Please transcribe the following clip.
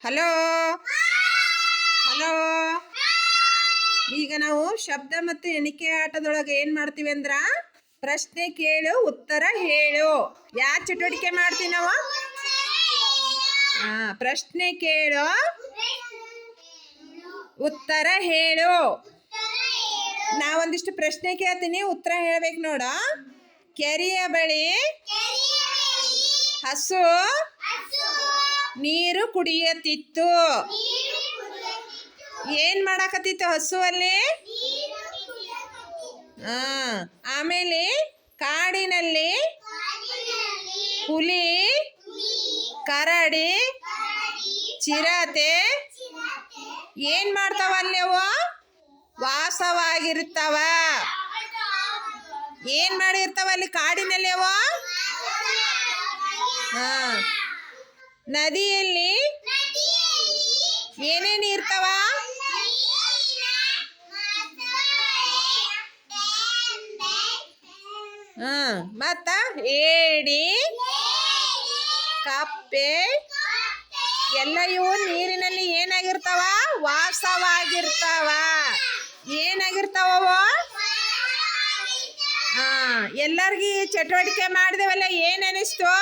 Hello hello. ಈಗ ನಾವು ಶಬ್ದ ಮತ್ತು ಎಣಿಕೆ ಆಟದೊಳಗೆ ಏನು ಮಾಡ್ತೀವಿ ಅಂದ್ರ ಪ್ರಶ್ನೆ ಕೇಳು ಉತ್ತರ ಹೇಳು. ಯಾವ ಚಟುವಟಿಕೆ ಮಾಡ್ತೀವಿ ನಾವು? ಪ್ರಶ್ನೆ ಕೇಳು ಉತ್ತರ ಹೇಳು. ನಾವೊಂದಿಷ್ಟು ಪ್ರಶ್ನೆ ಕೇಳ್ತೀನಿ, ಉತ್ತರ ಹೇಳ್ಬೇಕು ನೋಡ. ಕೆರೆಯ ಬಳಿ ಹಸು ನೀರು ಕುಡಿಯತಿತ್ತು. ಏನ್ ಮಾಡಾಕತ್ತಿತ್ತು ಹಸು ಅಲ್ಲಿ? ಆಮೇಲೆ ಕಾಡಿನಲ್ಲಿ ಹುಲಿ, ಕರಡಿ, ಚಿರತೆ ಏನ್ ಮಾಡ್ತಾವ ಅಲ್ಲಿ? ಅವು ವಾಸವಾಗಿರ್ತಾವ. ಏನ್ ಮಾಡಿರ್ತಾವ ಅಲ್ಲಿ ಕಾಡಿನಲ್ಲಿ? ಅವು ನದಿಯಲ್ಲಿ ಏನೇನು ಇರ್ತಾವ? ಮತ್ತ ಏಡಿ, ಕಪ್ಪೆ ಎಲ್ಲ ಇವು ನೀರಿನಲ್ಲಿ ಏನಾಗಿರ್ತಾವ? ವಾಸವಾಗಿರ್ತಾವ. ಏನಾಗಿರ್ತಾವ? ಎಲ್ಲರಿಗೂ ಚಟುವಟಿಕೆ ಮಾಡಿದೆವಲ್ಲ, ಏನ್ ಅನಿಸ್ತು?